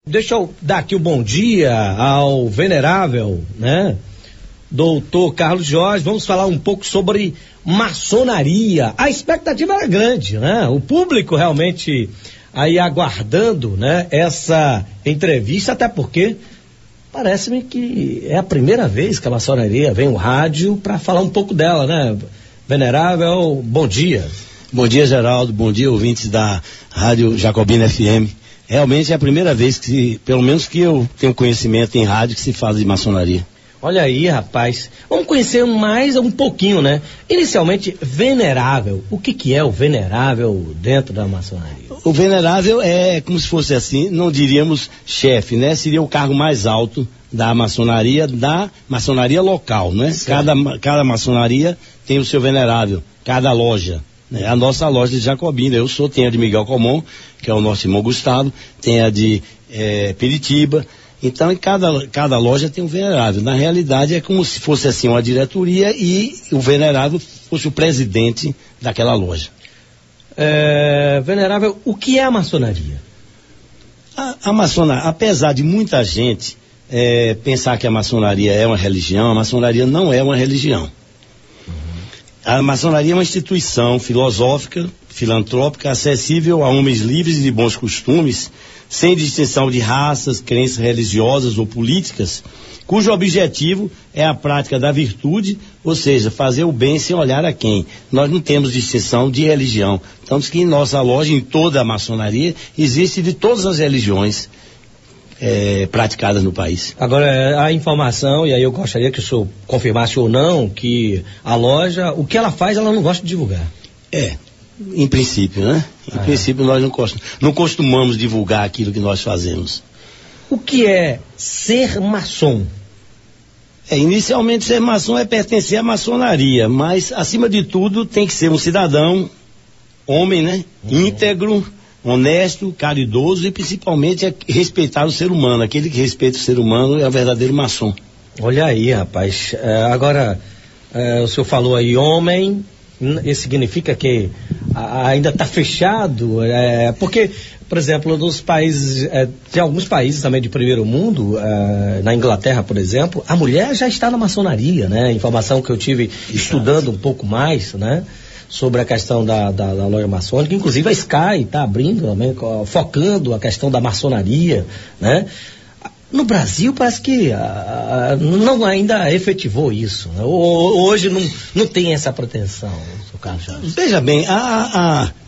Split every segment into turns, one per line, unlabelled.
Deixa eu dar aqui o bom dia ao venerável, né? Doutor Carlos Jorge. Vamos falar um pouco sobre maçonaria. A expectativa era grande, né? O público realmente aí aguardando, né? Essa entrevista, até porque parece-me que é a primeira vez que a maçonaria vem ao rádio para falar um pouco dela, né? Venerável, bom dia.
Bom dia, Geraldo. Bom dia, ouvintes da Rádio Jacobina FM. Realmente é a primeira vez que, pelo menos que eu tenho conhecimento em rádio, que se fala de maçonaria.
Olha aí, rapaz. Vamos conhecer mais um pouquinho, né? Inicialmente, venerável. O que é o venerável dentro da maçonaria?
O venerável é como se fosse assim, não diríamos chefe, né? Seria o cargo mais alto da maçonaria local, né? Cada maçonaria tem o seu venerável, cada loja. A nossa loja de Jacobina, tem a de Miguel Comum, que é o nosso irmão Gustavo, tem a de Peritiba. Então, em cada loja tem um venerável. Na realidade, é como se fosse assim uma diretoria e o venerável fosse o presidente daquela loja.
Venerável, o que é a maçonaria?
A maçonaria, apesar de muita gente pensar que a maçonaria é uma religião, a maçonaria não é uma religião. A maçonaria é uma instituição filosófica, filantrópica, acessível a homens livres e de bons costumes, sem distinção de raças, crenças religiosas ou políticas, cujo objetivo é a prática da virtude, ou seja, fazer o bem sem olhar a quem. Nós não temos distinção de religião. Tanto que em nossa loja, em toda a maçonaria, existe de todas as religiões praticadas no país.
Agora, a informação, e aí eu gostaria que o senhor confirmasse ou não, que a loja, o que ela faz, ela não gosta de divulgar.
Em princípio, né? Em princípio nós não costumamos divulgar aquilo que nós fazemos.
O que é ser maçom?
Inicialmente ser maçom é pertencer à maçonaria, mas acima de tudo tem que ser um cidadão, homem, né? Íntegro, honesto, caridoso e principalmente respeitar o ser humano. Aquele que respeita o ser humano é o verdadeiro maçom.
Olha aí, rapaz. Agora, o senhor falou aí homem, isso significa que ainda está fechado? Porque, por exemplo, nos países, tem alguns países também de primeiro mundo, na Inglaterra, por exemplo, a mulher já está na maçonaria, né? Informação que eu tive estudando um pouco mais, né? Sobre a questão da loja maçônica, inclusive a Sky está abrindo também, focando a questão da maçonaria, né? No Brasil parece que não ainda efetivou isso, né? Hoje não tem essa pretensão, seu Carlos.
Veja bem,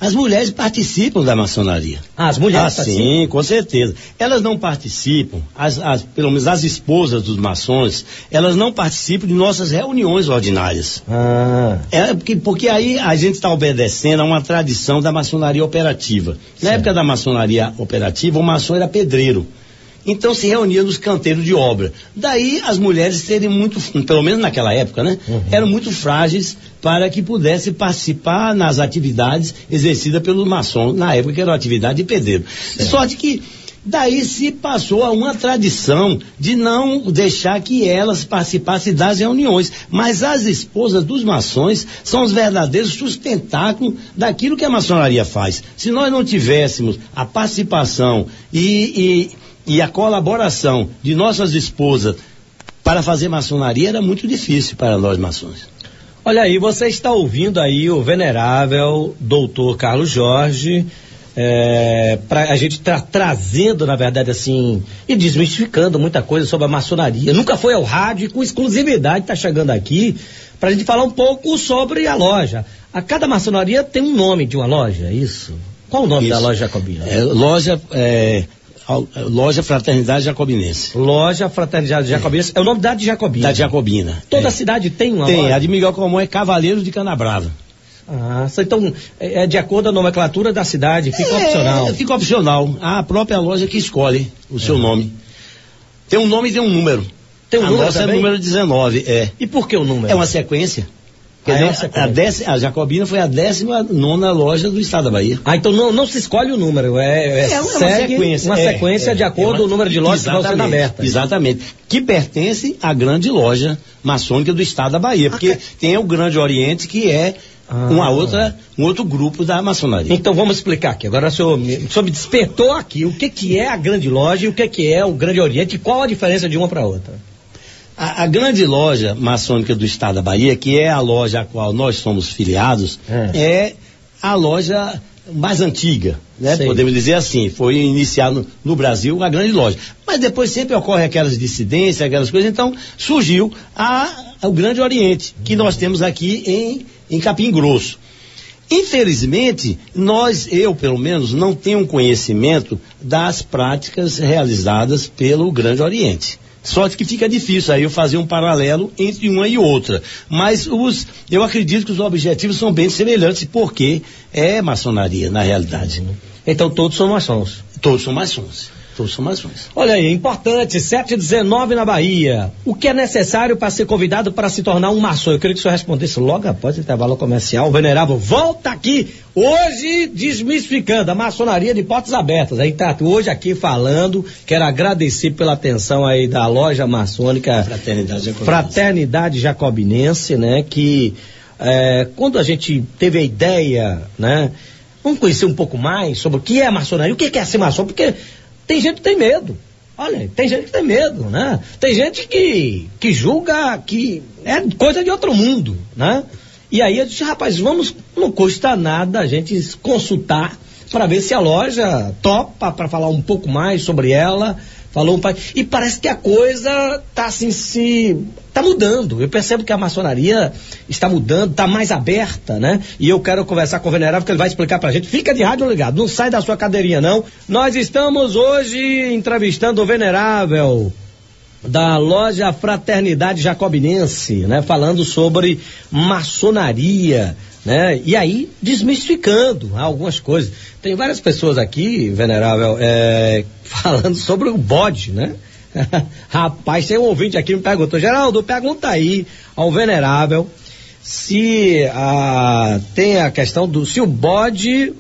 as mulheres participam da maçonaria.
As mulheres participam?
Sim, com certeza. Elas não participam, pelo menos as esposas dos maçons, elas não participam de nossas reuniões ordinárias. Porque aí a gente está obedecendo a uma tradição da maçonaria operativa. Na época da maçonaria operativa, o maçom era pedreiro. Então se reunia nos canteiros de obra. Daí as mulheres serem muito, pelo menos naquela época, né? Eram muito frágeis para que pudessem participar nas atividades exercidas pelos maçons, na época que era uma atividade de pedreiro. De sorte que daí se passou a uma tradição de não deixar que elas participassem das reuniões. Mas as esposas dos maçons são os verdadeiros sustentáculos daquilo que a maçonaria faz. Se nós não tivéssemos a participação e a colaboração de nossas esposas para fazer maçonaria, era muito difícil para nós maçons.
Olha aí, você está ouvindo aí o venerável doutor Carlos Jorge, a gente está trazendo, na verdade, assim, e desmistificando muita coisa sobre a maçonaria. Nunca foi ao rádio e com exclusividade está chegando aqui para a gente falar um pouco sobre a loja. A cada maçonaria tem um nome de uma loja, é isso? Qual o nome da loja jacobina?
Loja Fraternidade Jacobinense.
Loja Fraternidade Jacobinense. É o nome da de Jacobina?
Da Jacobina.
Toda a cidade tem uma
loja?
Tem,
a de Miguel Comum é Cavaleiros de Canabrava.
Então é de acordo com a nomenclatura da cidade, fica opcional.
Fica opcional. A própria loja que escolhe o seu nome. Tem um nome e tem um número.
Tem um número
nossa
também?
É número 19,
E por que o número?
É uma sequência. A Jacobina foi a 19ª loja do estado da Bahia.
Então não se escolhe o número, uma sequência de acordo com o número de lojas que vão sendo abertas.
Exatamente. Que pertence à grande loja maçônica do estado da Bahia, porque tem o Grande Oriente, que é um outro grupo da maçonaria.
Então vamos explicar aqui. Agora o senhor me despertou aqui o que é a Grande Loja e o que é o Grande Oriente e qual a diferença de uma para outra.
A Grande Loja Maçônica do Estado da Bahia, que é a loja a qual nós somos filiados, é a loja mais antiga, né? Podemos dizer assim, foi iniciado no Brasil a Grande Loja. Mas depois sempre ocorre aquelas dissidências, aquelas coisas, então surgiu o Grande Oriente, que nós temos aqui em Capim Grosso. Infelizmente, eu pelo menos, não tenho um conhecimento das práticas realizadas pelo Grande Oriente. Sorte que fica difícil aí eu fazer um paralelo entre uma e outra. Mas eu acredito que os objetivos são bem semelhantes, porque é maçonaria, na realidade.
Então todos são maçons.
Todos são maçons. Todos são maçons.
Olha aí, importante, 7h19 na Bahia. O que é necessário para ser convidado para se tornar um maçom? Eu queria que o senhor respondesse logo após o intervalo comercial. O Venerável volta aqui, hoje desmistificando a maçonaria de portas abertas. Aí tá hoje aqui falando, quero agradecer pela atenção aí da loja maçônica Fraternidade Jacobinense, né? Que quando a gente teve a ideia, né? Vamos conhecer um pouco mais sobre o que é a maçonaria, o que é ser maçom, porque tem gente que tem medo. Olha, tem gente que tem medo, né? Tem gente que julga que é coisa de outro mundo, né? E aí eu disse, rapaz, não custa nada a gente consultar para ver se a loja topa para falar um pouco mais sobre ela. E parece que a coisa tá assim, tá mudando. Eu percebo que a maçonaria está mudando, tá mais aberta, né? E eu quero conversar com o Venerável, que ele vai explicar pra gente. Fica de rádio ligado, não sai da sua cadeirinha não. Nós estamos hoje entrevistando o Venerável da loja Fraternidade Jacobinense, né? Falando sobre maçonaria, né? E aí, desmistificando algumas coisas. Tem várias pessoas aqui, Venerável, falando sobre o bode, né? Rapaz, tem um ouvinte aqui que me perguntou, Geraldo, pergunta aí ao Venerável se tem a questão se o bode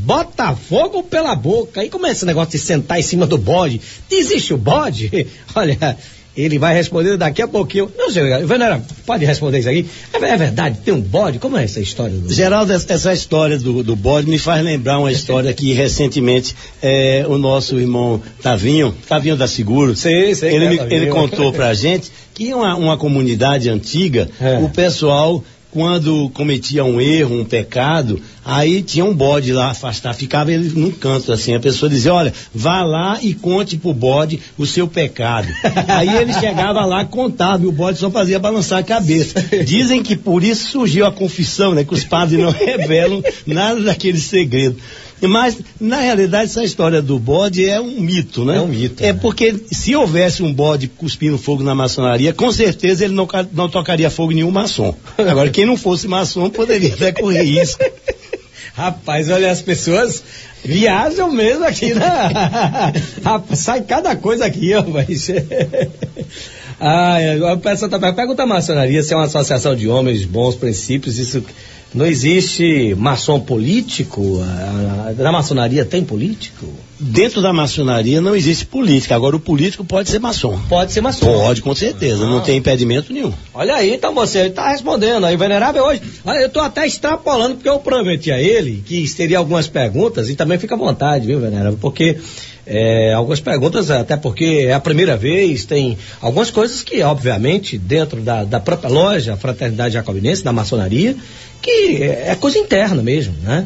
bota fogo pela boca. E como é esse negócio de sentar em cima do bode? Existe o bode? Olha, ele vai responder daqui a pouquinho. Não sei, Venerável, pode responder isso aqui? É verdade, tem um bode? Como é essa história?
Geraldo, essa história do bode me faz lembrar uma história que recentemente o nosso irmão Tavinho da Seguro, ele contou pra gente que uma comunidade antiga, o pessoal, quando cometia um erro, um pecado, aí tinha um bode lá afastado, ficava ele num canto assim, a pessoa dizia, olha, vá lá e conte pro bode o seu pecado. Aí ele chegava lá, contava, e o bode só fazia balançar a cabeça. Dizem que por isso surgiu a confissão, né, que os padres não revelam nada daquele segredo. Mas, na realidade, essa história do bode é um mito, né?
É um mito.
Porque se houvesse um bode cuspindo fogo na maçonaria, com certeza ele não tocaria fogo em nenhum maçom. Agora, quem não fosse maçom poderia até correr risco.
Rapaz, olha, as pessoas viajam mesmo aqui, né? Sai cada coisa aqui, ó, mas... a pessoa pergunta a maçonaria se é uma associação de homens, bons princípios, isso... Não existe maçom político? Na maçonaria tem político?
Dentro da maçonaria não existe política. Agora o político pode ser maçom.
Pode ser maçom.
Pode, com certeza. Não tem impedimento nenhum.
Olha aí, então você está respondendo aí, Venerável, hoje. Olha, eu estou até extrapolando porque eu prometi a ele que teria algumas perguntas e também fica à vontade, viu, Venerável? Porque algumas perguntas, até porque é a primeira vez, tem algumas coisas que, obviamente, dentro da própria loja Fraternidade Jacobinense, da maçonaria, que é coisa interna mesmo, né?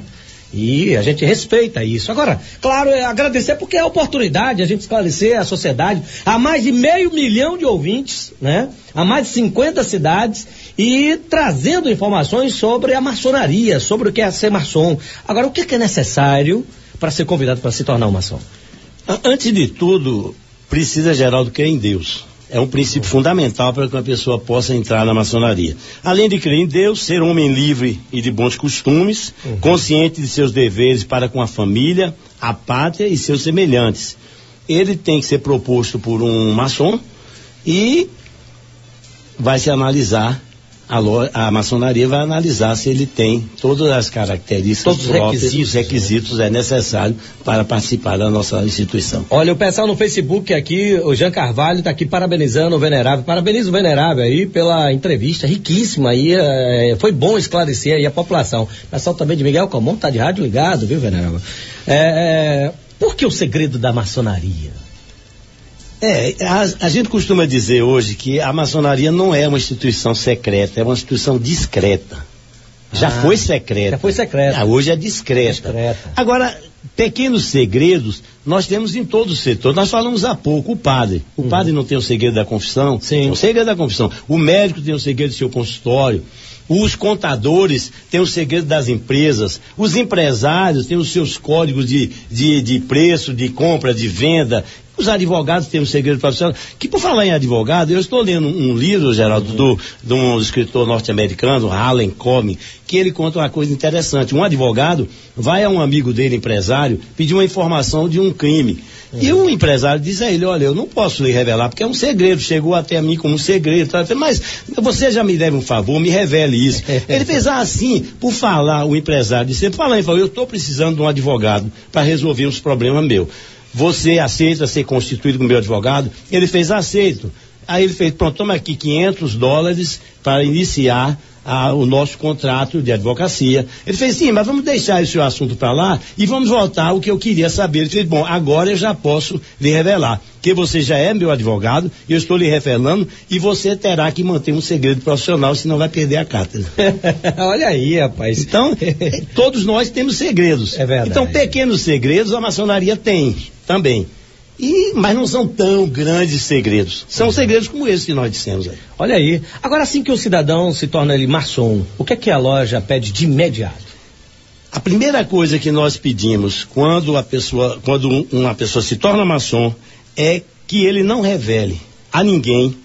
E a gente respeita isso. Agora, claro, agradecer porque é a oportunidade a gente esclarecer a sociedade a mais de 500 mil de ouvintes, né? A mais de 50 cidades e trazendo informações sobre a maçonaria, sobre o que é ser maçom. Agora, o que é necessário para ser convidado para se tornar um maçom?
Antes de tudo, precisa, Geraldo, crer em Deus. É um princípio fundamental para que uma pessoa possa entrar na maçonaria. Além de crer em Deus, ser um homem livre e de bons costumes, consciente de seus deveres para com a família, a pátria e seus semelhantes. Ele tem que ser proposto por um maçom e vai se analisar a maçonaria vai analisar se ele tem todas as características,
todos os
requisitos necessários para participar da nossa instituição.
Olha, o pessoal no Facebook aqui, o Jean Carvalho está aqui parabenizando o Venerável. Parabenizo o Venerável aí pela entrevista riquíssima aí, foi bom esclarecer aí a população. O pessoal também de Miguel Comum tá de rádio ligado, viu, Venerável? Por que o segredo da maçonaria?
A gente costuma dizer hoje que a maçonaria não é uma instituição secreta, é uma instituição discreta. Já foi secreta. Hoje é discreta. Agora, pequenos segredos nós temos em todo o setor. Nós falamos há pouco, o padre. O padre não tem o segredo da confissão?
Sim.
Tem o segredo da confissão. O médico tem o segredo do seu consultório. Os contadores têm o segredo das empresas. Os empresários têm os seus códigos de preço, de compra, de venda. Os advogados têm um segredo profissional. Que, por falar em advogado, eu estou lendo um livro, Geraldo, de um escritor norte-americano, Harlan Coben, que ele conta uma coisa interessante. Um advogado vai a um amigo dele, empresário, pedir uma informação de um crime. E o empresário diz a ele: olha, eu não posso lhe revelar, porque é um segredo, chegou até a mim como um segredo. Mas você já me deve um favor, me revele isso. Ele fez assim, por falar, o empresário disse: eu estou precisando de um advogado para resolver uns problemas meus. Você aceita ser constituído como meu advogado? Ele fez: aceito. Aí ele fez: pronto, toma aqui $500 para iniciar o nosso contrato de advocacia. Ele fez: sim, mas vamos deixar esse assunto para lá e vamos voltar ao que eu queria saber. Ele fez: bom, agora eu já posso lhe revelar que você já é meu advogado, eu estou lhe revelando e você terá que manter um segredo profissional, senão vai perder a cátedra.
Olha aí, rapaz.
Então, todos nós temos segredos.
É verdade.
Então, pequenos segredos a maçonaria tem também. Mas não são tão grandes segredos. São segredos como esse que nós dissemos aí.
Olha aí. Agora, assim que o cidadão se torna ele maçom, o que é que a loja pede de imediato?
A primeira coisa que nós pedimos quando uma pessoa se torna maçom é que ele não revele a ninguém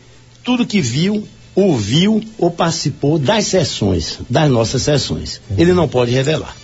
tudo que viu, ouviu ou participou das nossas sessões. Ele não pode revelar.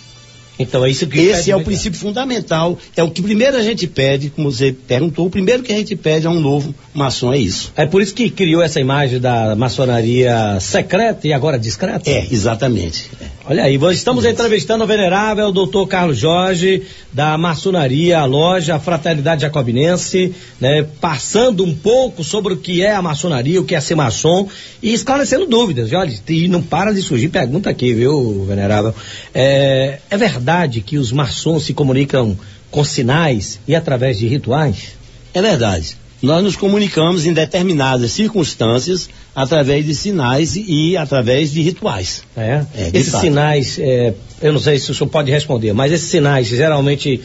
Então é isso que
esse é o princípio fundamental, é o que primeiro a gente pede, como você perguntou, o primeiro que a gente pede a um novo maçom é isso.
É por isso que criou essa imagem da maçonaria secreta e agora discreta?
Exatamente.
Olha aí, estamos entrevistando o venerável Dr. Carlos Jorge, da maçonaria, a loja, a Fraternidade Jacobinense, né, passando um pouco sobre o que é a maçonaria, o que é ser maçom e esclarecendo dúvidas. Olha, e não para de surgir pergunta aqui, viu, venerável? É verdade que os maçons se comunicam com sinais e através de rituais?
É verdade. Nós nos comunicamos em determinadas circunstâncias através de sinais e através de rituais.
Esses sinais, eu não sei se o senhor pode responder, mas esses sinais geralmente,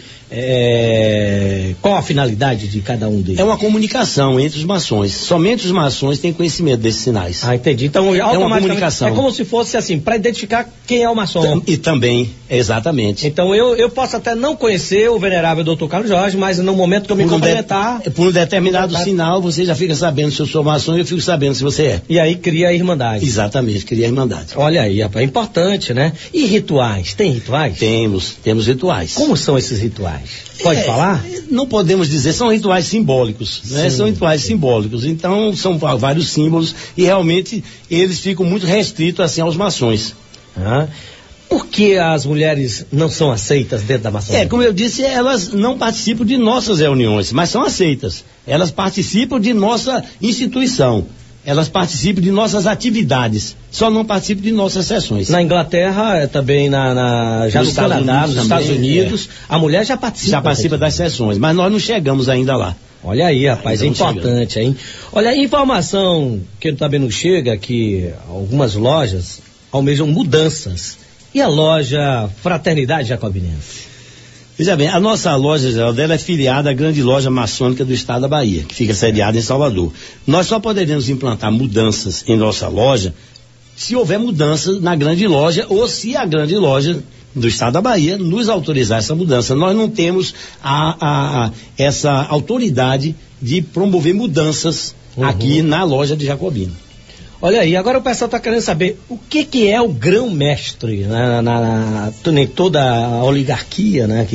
qual a finalidade de cada um deles?
É uma comunicação entre os maçons. Somente os maçons têm conhecimento desses sinais.
Entendi. Então,
é uma comunicação.
É como se fosse assim, para identificar quem é o maçom.
E também, exatamente.
Então, eu posso até não conhecer o venerável Dr. Carlos Jorge, mas no momento que eu me cumprimentar...
Por um determinado sinal, você já fica sabendo se eu sou maçom e eu fico sabendo se você é.
E aí cria a irmandade.
Exatamente, cria a irmandade.
Olha aí, rapaz, é importante, né? E rituais? Tem rituais?
Temos rituais.
Como são esses rituais? Pode falar?
Não podemos dizer, são rituais simbólicos, né? São rituais simbólicos, então são vários símbolos e realmente eles ficam muito restritos assim aos maçons.
Por que as mulheres não são aceitas dentro da maçonaria?
Como eu disse, elas não participam de nossas reuniões, mas são aceitas. Elas participam de nossa instituição. Elas participam de nossas atividades, só não participam de nossas sessões.
Na Inglaterra, também já no Canadá, nos Estados Unidos, a mulher já participa.
Já participa das sessões, mas nós não chegamos ainda lá.
Olha aí, rapaz, é importante, hein? Olha, informação que também não chega, que algumas lojas almejam mudanças. E a loja Fraternidade Jacobinense?
Veja bem, a nossa loja, Geraldo, ela é filiada à grande loja maçônica do estado da Bahia, que fica sediada em Salvador. Nós só poderemos implantar mudanças em nossa loja se houver mudança na grande loja ou se a grande loja do estado da Bahia nos autorizar essa mudança. Nós não temos essa autoridade de promover mudanças aqui na loja de Jacobino.
Olha aí, agora o pessoal está querendo saber o que é o grão-mestre em toda a oligarquia, né?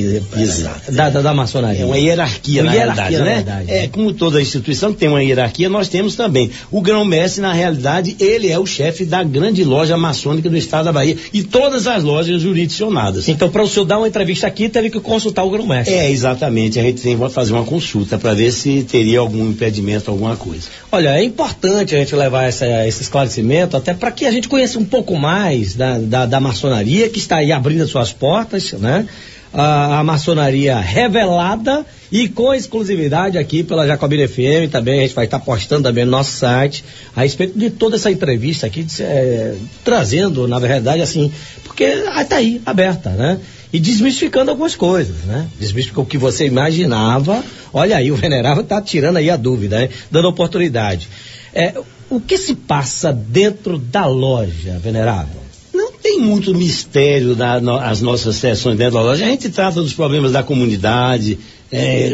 Da maçonaria.
É uma hierarquia, na realidade, né? É, como toda instituição tem uma hierarquia, nós temos também. O grão-mestre, na realidade, ele é o chefe da grande loja maçônica do estado da Bahia e todas as lojas jurisdicionadas.
Então, para o senhor dar uma entrevista aqui, teve que consultar o grão-mestre.
É, exatamente. A gente tem que fazer uma consulta para ver se teria algum impedimento, alguma coisa.
Olha, é importante a gente levar esse esclarecimento, até para que a gente conheça um pouco mais da maçonaria, que está aí abrindo suas portas, né? A maçonaria revelada e com exclusividade aqui pela Jacobina FM. Também a gente vai estar postando também no nosso site a respeito de toda essa entrevista aqui, trazendo, na verdade, assim, porque está aí, aberta, né? E desmistificando algumas coisas, né? Desmistificando o que você imaginava. Olha aí, o Venerável está tirando aí a dúvida, né? Dando oportunidade. O que se passa dentro da loja, Venerável?
Não tem muito mistério as nossas sessões dentro da loja. A gente trata dos problemas da comunidade,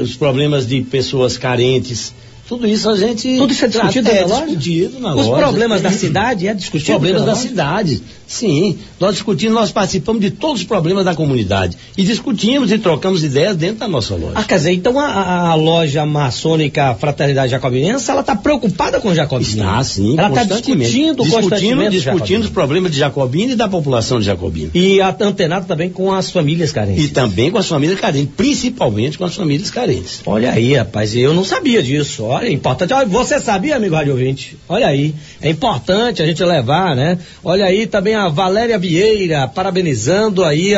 os problemas de pessoas carentes. Tudo isso a gente...
Tudo isso é discutido na loja?
Discutido na loja.
Os problemas da cidade é discutido?
Os problemas da cidade, sim. Nós discutimos, nós participamos de todos os problemas da comunidade. E discutimos e trocamos ideias dentro da nossa loja.
Quer dizer, então a loja maçônica Fraternidade Jacobinense, ela está preocupada com o Jacobino?
Está, sim.
Ela está discutindo
os problemas de Jacobino e da população de Jacobino.
E antenado também com as famílias carentes.
E também com as famílias carentes, principalmente com as famílias carentes.
Olha aí, rapaz, eu não sabia disso. Olha, é importante. Olha, você sabia, amigo rádio ouvinte? Olha aí, é importante a gente levar, né? Olha aí também a Valéria Vieira, parabenizando aí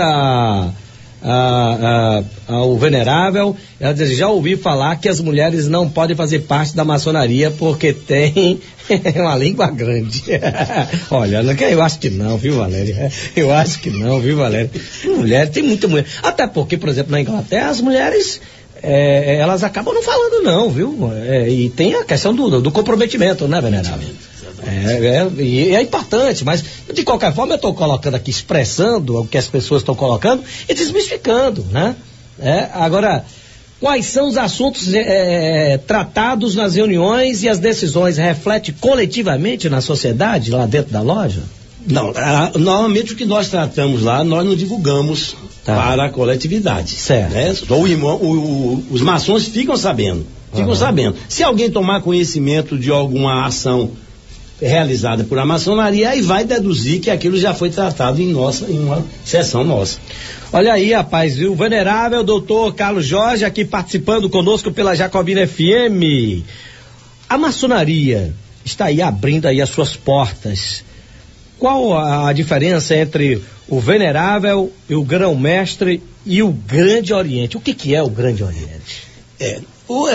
o Venerável. Ela diz, já ouvi falar que as mulheres não podem fazer parte da maçonaria porque tem uma língua grande. Olha, eu acho que não, viu, Valéria? Eu acho que não, viu, Valéria? Mulher, tem muita mulher. Até porque, por exemplo, na Inglaterra, as mulheres... elas acabam não falando não, viu? E tem a questão do comprometimento, né, Venerável? E é importante, mas de qualquer forma eu estou colocando aqui, expressando o que as pessoas estão colocando e desmistificando, né? Agora, quais são os assuntos tratados nas reuniões e as decisões refletem coletivamente na sociedade, lá dentro da loja?
Não, normalmente o que nós tratamos lá, nós não divulgamos para a coletividade.
Certo.
Né? Os maçons ficam sabendo. Sabendo. Se alguém tomar conhecimento de alguma ação realizada por a maçonaria, aí vai deduzir que aquilo já foi tratado em uma sessão nossa.
Olha aí, rapaz, o Venerável doutor Carlos Jorge aqui participando conosco pela Jacobina FM. A maçonaria está aí abrindo aí as suas portas. Qual a diferença entre o Venerável e o Grão-Mestre e o Grande Oriente? O que é o Grande Oriente?
O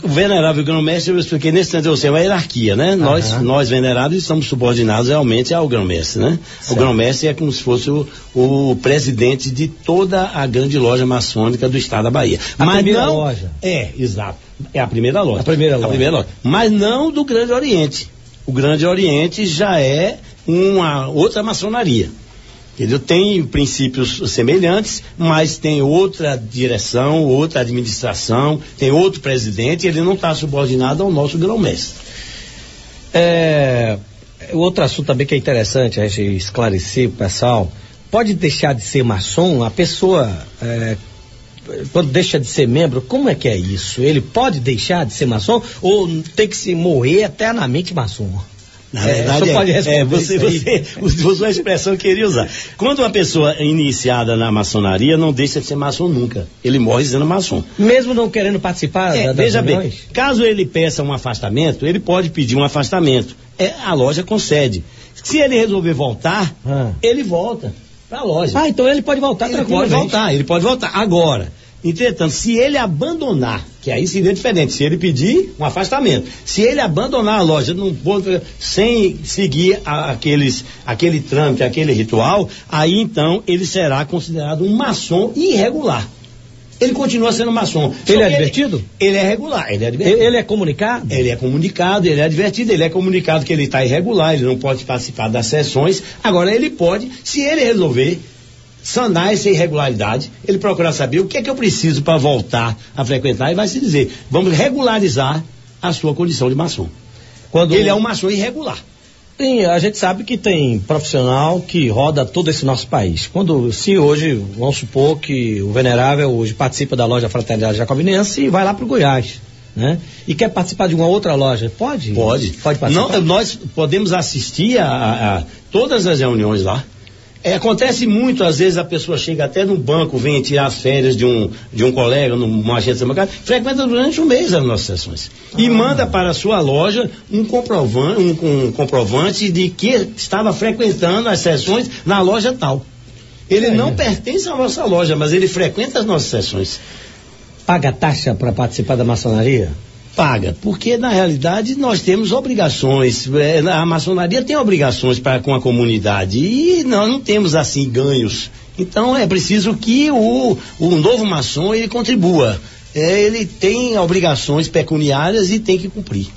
Venerável e o Grão-Mestre, eu expliquei nesse instante, é uma hierarquia, né? Nós veneráveis, estamos subordinados realmente ao Grão-Mestre, né? Certo. O Grão-Mestre é como se fosse o presidente de toda a grande loja maçônica do estado da Bahia.
A primeira loja?
Exato. É a primeira loja.
A primeira loja.
Mas não do Grande Oriente. O Grande Oriente já é uma outra maçonaria. Ele tem princípios semelhantes, mas tem outra direção, outra administração, tem outro presidente, ele não está subordinado ao nosso grão-mestre.
Outro assunto também que é interessante a gente esclarecer, pessoal, pode deixar de ser maçom, a pessoa, quando deixa de ser membro, como é que é isso? Ele pode deixar de ser maçom ou tem que se morrer eternamente maçom?
Na verdade, você usou a expressão que eu queria usar. Quando uma pessoa é iniciada na maçonaria, não deixa de ser maçom nunca. Ele morre sendo maçom.
Mesmo não querendo participar das
veja
reuniões?
Bem, caso ele peça um afastamento, ele pode pedir um afastamento. A loja concede. Se ele resolver voltar, ele volta para a loja.
Então ele pode voltar tranquilamente.
Ele pode voltar. Agora, entretanto, se ele abandonar, que aí seria diferente, se ele pedir um afastamento, se ele abandonar a loja sem seguir aquele trâmite, aquele ritual, aí então ele será considerado um maçom irregular. Ele continua sendo maçom.
Ele é advertido?
Ele é regular, ele é advertido.
Ele é comunicado?
Ele é comunicado, ele é advertido, ele é comunicado que ele está irregular, ele não pode participar das sessões. Agora ele pode, se ele resolver sanar essa irregularidade, ele procurar saber o que é que eu preciso para voltar a frequentar e vai se dizer, vamos regularizar a sua condição de maçom. Ele é um maçom irregular.
A gente sabe que tem profissional que roda todo esse nosso país. Se hoje, vamos supor que o Venerável hoje participa da loja Fraternidade Jacobinense e vai lá para o Goiás, né? E quer participar de uma outra loja, pode?
Pode participar. Não, nós podemos assistir a todas as reuniões lá. Acontece muito, às vezes a pessoa chega até no banco, vem tirar as férias de um colega, numa agência bancária, frequenta durante um mês as nossas sessões. E manda para a sua loja um comprovante de que estava frequentando as sessões na loja tal. Ele não pertence à nossa loja, mas ele frequenta as nossas sessões.
Paga taxa para participar da maçonaria?
Paga, porque na realidade nós temos obrigações, a maçonaria tem obrigações com a comunidade e nós não temos assim ganhos. Então é preciso que o novo maçom ele contribua. Ele tem obrigações pecuniárias e tem que cumprir.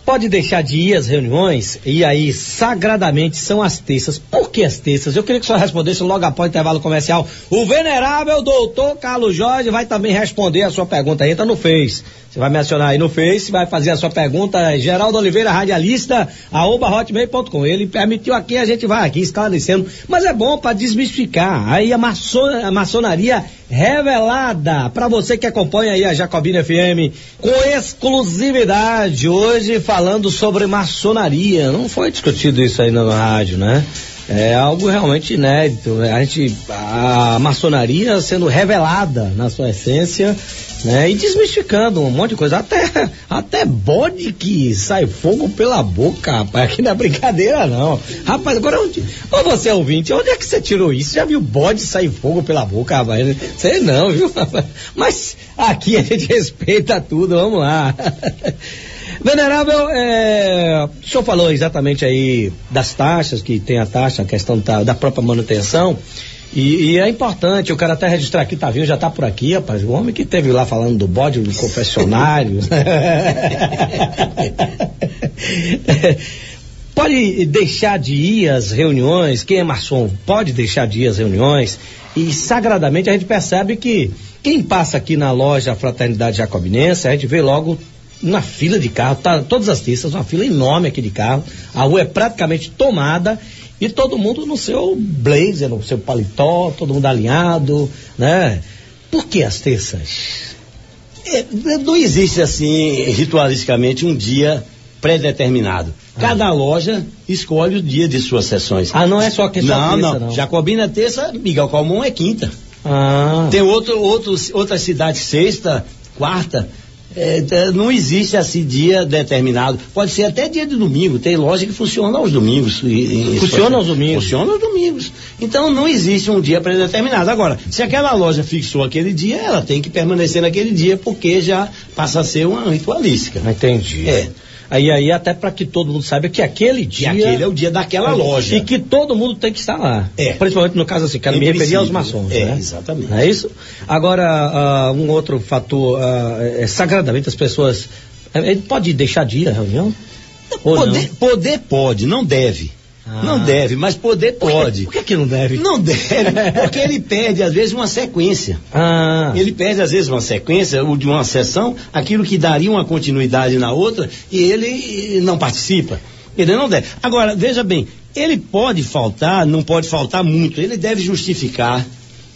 Pode deixar de ir às reuniões, e aí sagradamente são as terças. Por que as terças? Eu queria que o senhor respondesse logo após o intervalo comercial. O venerável doutor Carlos Jorge vai também responder a sua pergunta. Entra no Face. Você vai me acionar aí no Face, vai fazer a sua pergunta. Geraldo Oliveira, radialista, @hotmail.com. Ele permitiu aqui, a gente vai aqui esclarecendo. Mas é bom para desmistificar. Aí a maçonaria revelada para você que acompanha aí a Jacobina FM com exclusividade. Hoje falando sobre maçonaria. Não foi discutido isso aí na rádio, né? É algo realmente inédito. A maçonaria sendo revelada na sua essência, né? E desmistificando um monte de coisa. Até bode que sai fogo pela boca, rapaz. Aqui não é brincadeira, não. Rapaz, agora ou você é ouvinte, onde é que você tirou isso? Já viu bode sair fogo pela boca, rapaz? Sei não, viu? Mas aqui a gente respeita tudo, vamos lá. Venerável, o senhor falou exatamente aí das taxas, que tem a taxa, a questão da própria manutenção, e é importante, eu quero até registrar aqui, Tavinho já tá por aqui, rapaz, o homem que esteve lá falando do bode do confessionário. Pode deixar de ir às reuniões, quem é maçom pode deixar de ir às reuniões, e sagradamente a gente percebe que quem passa aqui na loja Fraternidade Jacobinense, a gente vê logo uma fila de carro, todas as terças, uma fila enorme aqui de carro, a rua é praticamente tomada e todo mundo no seu blazer, no seu paletó, todo mundo alinhado, né? Por que as terças?
Não existe assim, ritualisticamente, um dia pré-determinado. Cada loja escolhe o dia de suas sessões.
Não é só questão terça, não.
Jacobina é terça, Miguel Calmon é quinta. Tem outras cidades sexta, quarta. Não existe assim dia determinado. Pode ser até dia de domingo. Tem loja que funciona aos domingos.
Funciona aos domingos?
Funciona aos domingos. Então não existe um dia pré-determinado. Agora, se aquela loja fixou aquele dia, ela tem que permanecer naquele dia, porque já passa a ser uma ritualística.
Entendi. Aí até para que todo mundo saiba que aquele dia...
Que aquele é o dia daquela loja.
E que todo mundo tem que estar lá. Principalmente no caso assim, quero me referir aos maçons, né?
Exatamente.
Não é isso? Agora, um outro fator, sagradamente as pessoas... Ele pode deixar de ir à reunião?
Poder pode, não deve. Não deve, mas poder pode.
Por que não deve?
Não deve, porque ele perde às vezes uma sequência. Ele perde às vezes uma sequência de uma sessão, aquilo que daria uma continuidade na outra, e ele não participa. Ele não deve. Agora, veja bem, ele pode faltar, não pode faltar muito, ele deve justificar,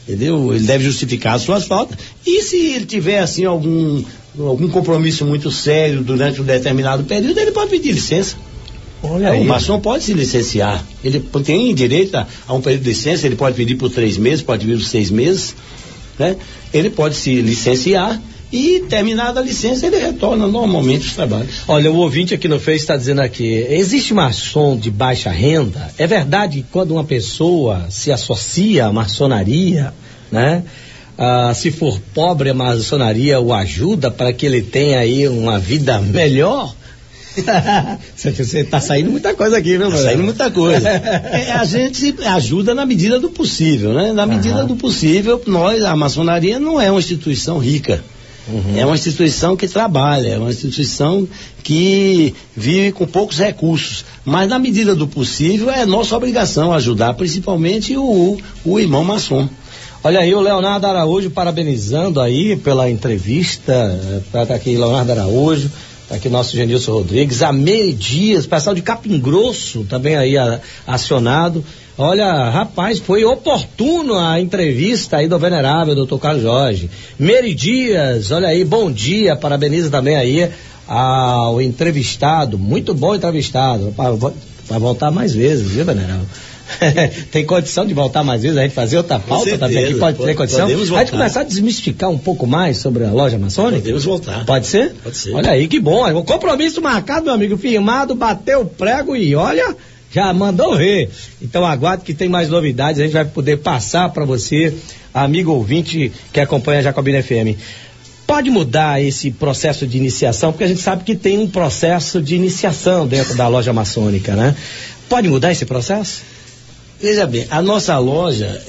entendeu? Ele deve justificar as suas faltas. E se ele tiver assim algum compromisso muito sério durante um determinado período, ele pode pedir licença. O maçom pode se licenciar, ele tem direito a um período de licença, ele pode pedir por 3 meses, pode pedir por 6 meses, né? Ele pode se licenciar e, terminada a licença, ele retorna normalmente os trabalhos.
Olha, o ouvinte aqui no Face está dizendo aqui, existe maçom de baixa renda? É verdade que quando uma pessoa se associa à maçonaria, né? Se for pobre, a maçonaria o ajuda para que ele tenha aí uma vida melhor? Você tá saindo muita coisa aqui, viu?
Tá saindo muita coisa. A gente ajuda na medida do possível, né? Na medida do possível, a maçonaria não é uma instituição rica. É uma instituição que trabalha, é uma instituição que vive com poucos recursos. Mas na medida do possível, é nossa obrigação ajudar, principalmente o irmão maçom.
Olha aí o Leonardo Araújo parabenizando aí pela entrevista, tá aqui Leonardo Araújo, aqui nosso Genilson Rodrigues, a Meire Dias, pessoal de Capim Grosso também aí acionado. Olha, rapaz, foi oportuno a entrevista aí do venerável Dr. Carlos Jorge. Meire Dias, olha aí, bom dia, parabeniza também aí ao entrevistado, muito bom entrevistado, vai voltar mais vezes, viu, venerável? Tem condição de voltar mais vezes, a gente fazer outra pauta também aqui, pode ter condição? A gente começar a desmistificar um pouco mais sobre a loja maçônica?
Podemos voltar.
Pode ser?
Pode ser.
Olha aí, que bom, o compromisso marcado, meu amigo, firmado, bateu o prego e olha, já mandou ver. Então aguarde que tem mais novidades, a gente vai poder passar para você, amigo ouvinte que acompanha a Jacobina FM. Pode mudar esse processo de iniciação, porque a gente sabe que tem um processo de iniciação dentro da loja maçônica, né? Pode mudar esse processo?
Veja bem, a nossa loja,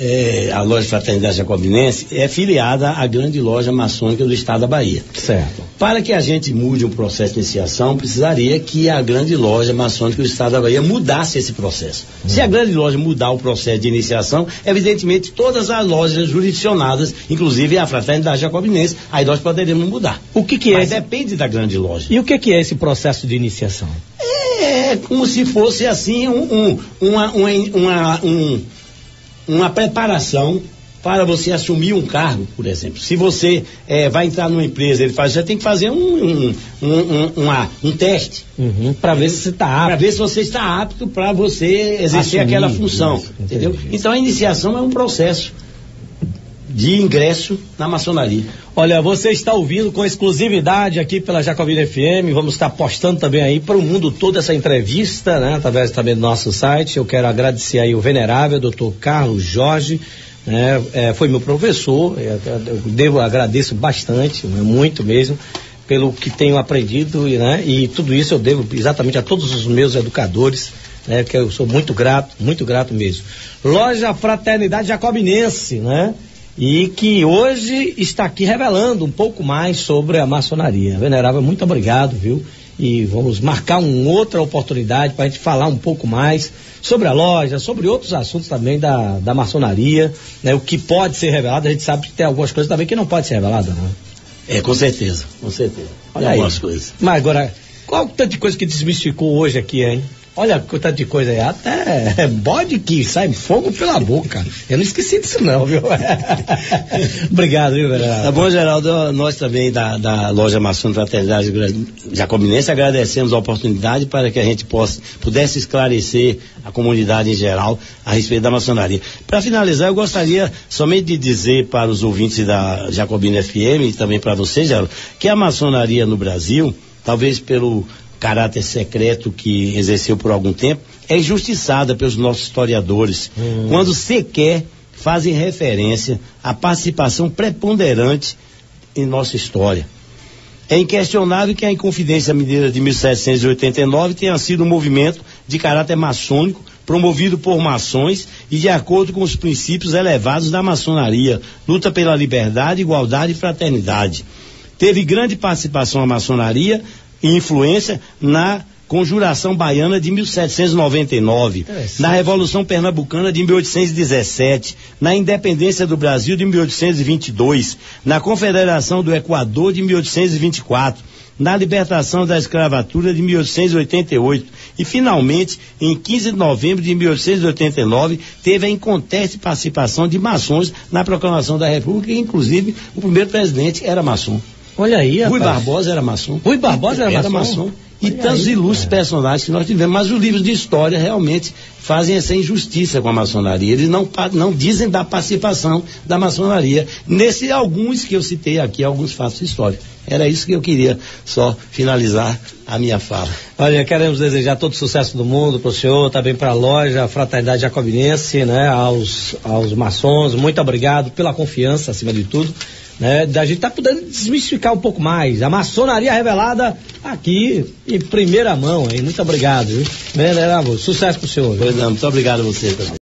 a loja Fraternidade Jacobinense, é filiada à grande loja maçônica do estado da Bahia.
Certo.
Para que a gente mude um processo de iniciação, precisaria que a grande loja maçônica do estado da Bahia mudasse esse processo. Se a grande loja mudar o processo de iniciação, evidentemente todas as lojas jurisdicionadas, inclusive a Fraternidade Jacobinense, aí nós poderemos mudar.
O que é?
Mas depende da grande loja.
E o que é esse processo de iniciação?
É como se fosse assim uma preparação para você assumir um cargo, por exemplo. Se você vai entrar numa empresa, você tem que fazer um teste.
Para ver se você está apto.
Para ver se você está apto para você exercer aquela função. Isso, entendeu? Então a iniciação é um processo de ingresso na maçonaria.
Olha, você está ouvindo com exclusividade aqui pela Jacobina FM, vamos estar postando também aí para o mundo todo essa entrevista, né, através também do nosso site. Eu quero agradecer aí o venerável Dr. Carlos Jorge, né, foi meu professor, agradeço bastante, né, muito mesmo, pelo que tenho aprendido, né, e tudo isso eu devo exatamente a todos os meus educadores, né, que eu sou muito grato mesmo. Loja Fraternidade Jacobinense, né? E que hoje está aqui revelando um pouco mais sobre a maçonaria. Venerável, muito obrigado, viu? E vamos marcar uma outra oportunidade para a gente falar um pouco mais sobre a loja, sobre outros assuntos também da maçonaria, né? O que pode ser revelado, a gente sabe que tem algumas coisas também que não pode ser revelada, né?
Com certeza, com certeza.
Olha aí. Algumas coisas. Mas agora, qual o tanto de coisa que desmistificou hoje aqui, hein? Olha o tanto de coisa aí, até bode que sai fogo pela boca. Eu não esqueci disso não, viu? Obrigado, viu, Geraldo?
Tá bom, Geraldo, nós também da loja Maçônica Fraternidade Jacobinense agradecemos a oportunidade para que a gente pudesse esclarecer a comunidade em geral a respeito da maçonaria. Para finalizar, eu gostaria somente de dizer para os ouvintes da Jacobina FM e também para você, Geraldo, que a maçonaria no Brasil, talvez pelo caráter secreto que exerceu por algum tempo, é injustiçada pelos nossos historiadores, quando sequer fazem referência à participação preponderante em nossa história. É inquestionável que a Inconfidência Mineira de 1789 tenha sido um movimento de caráter maçônico, promovido por maçons e de acordo com os princípios elevados da maçonaria, luta pela liberdade, igualdade e fraternidade. Teve grande participação a maçonaria e influência na Conjuração Baiana de 1799, na Revolução Pernambucana de 1817, na Independência do Brasil de 1822, na Confederação do Equador de 1824, na Libertação da Escravatura de 1888 e, finalmente, em 15 de novembro de 1889, teve a inconteste participação de maçons na Proclamação da República, e, inclusive, o primeiro presidente era maçom.
Olha aí,
Rui Barbosa era maçom.
Rui Barbosa era maçom.
E tantos ilustres personagens que nós tivemos, mas os livros de história realmente fazem essa injustiça com a maçonaria. Eles não dizem da participação da maçonaria. Alguns que eu citei aqui, alguns fatos históricos. Era isso que eu queria só finalizar a minha fala.
Olha, queremos desejar todo o sucesso do mundo para o senhor, também para a loja, a Fraternidade Jacobinense, né, aos maçons. Muito obrigado pela confiança, acima de tudo. Né, a gente está podendo desmistificar um pouco mais. A maçonaria revelada aqui em primeira mão, hein? Muito obrigado, viu? Sucesso pro senhor.
Muito obrigado a você também.